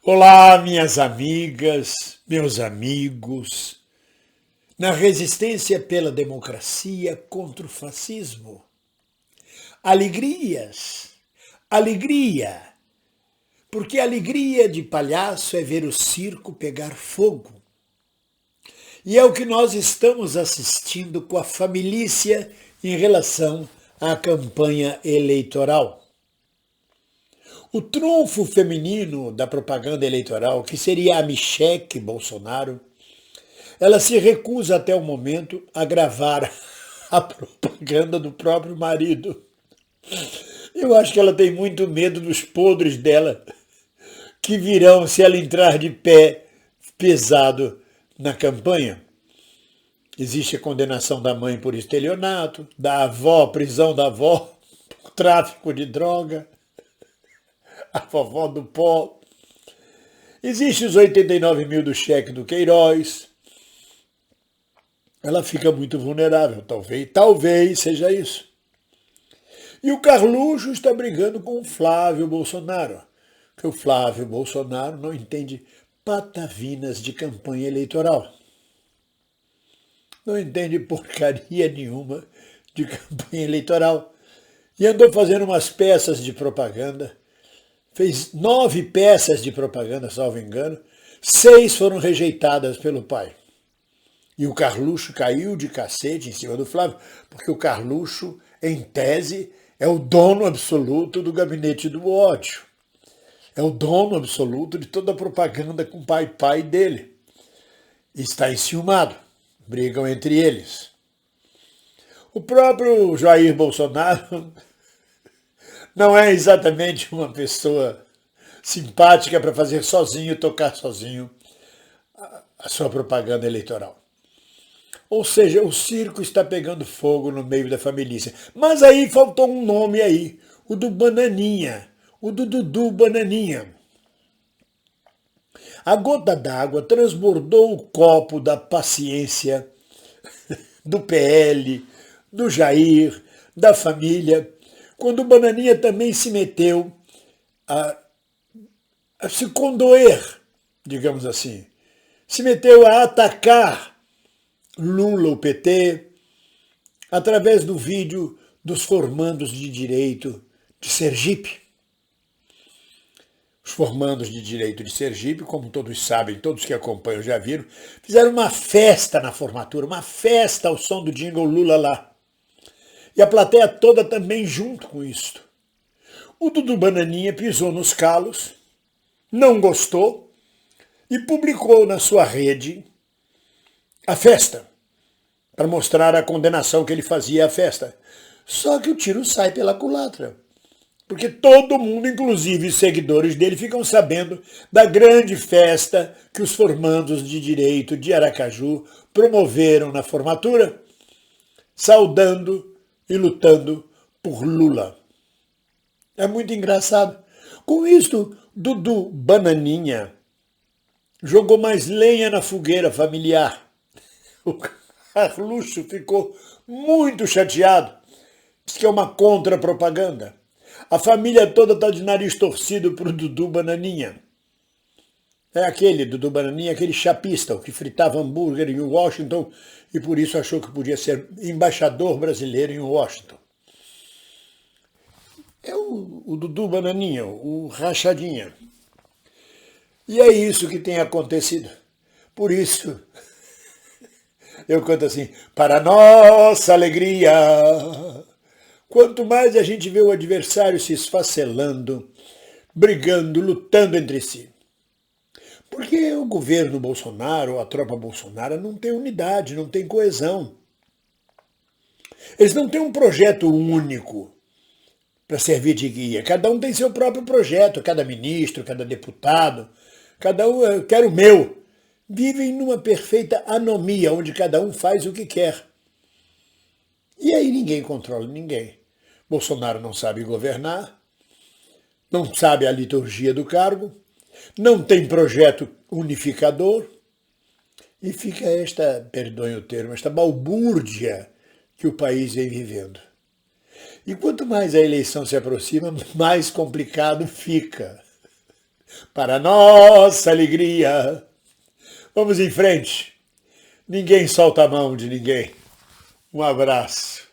Olá, minhas amigas, meus amigos. Na resistência pela democracia contra o fascismo. Alegrias, alegria, porque a alegria de palhaço é ver o circo pegar fogo. E é o que nós estamos assistindo com a família em relação à campanha eleitoral. O trunfo feminino da propaganda eleitoral, que seria a Michelle Bolsonaro, ela se recusa até o momento a gravar a propaganda do próprio marido. Eu acho que ela tem muito medo dos podres dela, que virão se ela entrar de pé pesado na campanha. Existe a condenação da mãe por estelionato, da avó, prisão da avó por tráfico de droga, a vovó do pó. Existem os 89 mil do cheque do Queiroz. Ela fica muito vulnerável, talvez seja isso. E o Carluxo está brigando com o Flávio Bolsonaro, porque o Flávio Bolsonaro não entende patavinas de campanha eleitoral. Não entende porcaria nenhuma de campanha eleitoral. E andou fazendo umas peças de propaganda. Fez 9 peças de propaganda, salvo engano. 6 foram rejeitadas pelo pai. E o Carluxo caiu de cacete em cima do Flávio, porque o Carluxo, em tese, é o dono absoluto do gabinete do ódio. É o dono absoluto de toda a propaganda com o pai dele. Está enciumado. Brigam entre eles. O próprio Jair Bolsonaro não é exatamente uma pessoa simpática para fazer sozinho, tocar sozinho a sua propaganda eleitoral. Ou seja, o circo está pegando fogo no meio da família. Mas aí faltou um nome aí, o do Bananinha, o do Dudu Bananinha. A gota d'água transbordou o copo da paciência do PL, do Jair, da família, quando o Bananinha também se meteu a se condoer, digamos assim, se meteu a atacar Lula, o PT, através do vídeo dos formandos de direito de Sergipe. Os formandos de direito de Sergipe, como todos sabem, todos que acompanham já viram, fizeram uma festa na formatura, uma festa ao som do jingle Lula lá. E a plateia toda também junto com isso. O Dudu Bananinha pisou nos calos, não gostou e publicou na sua rede a festa, para mostrar a condenação que ele fazia à festa. Só que o tiro sai pela culatra, porque todo mundo, inclusive os seguidores dele, ficam sabendo da grande festa que os formandos de direito de Aracaju promoveram na formatura, saudando e lutando por Lula. É muito engraçado. Com isto, Dudu Bananinha jogou mais lenha na fogueira familiar. O Carluxo ficou muito chateado. Diz que é uma contra-propaganda. A família toda está de nariz torcido para o Dudu Bananinha. É aquele Dudu Bananinha, aquele chapista, o que fritava hambúrguer em Washington e por isso achou que podia ser embaixador brasileiro em Washington. É o Dudu Bananinha, o rachadinha. E é isso que tem acontecido. Por isso, eu canto assim, para nossa alegria. Quanto mais a gente vê o adversário se esfacelando, brigando, lutando entre si. Porque o governo Bolsonaro, a tropa Bolsonaro, não tem unidade, não tem coesão. Eles não têm um projeto único para servir de guia. Cada um tem seu próprio projeto, cada ministro, cada deputado, cada um, eu quero o meu. Vivem numa perfeita anomia, onde cada um faz o que quer. E aí ninguém controla ninguém. Bolsonaro não sabe governar, não sabe a liturgia do cargo, não tem projeto unificador, e fica esta, perdoem o termo, esta balbúrdia que o país vem vivendo. E quanto mais a eleição se aproxima, mais complicado fica. para nossa alegria. Vamos em frente. Ninguém solta a mão de ninguém. Um abraço.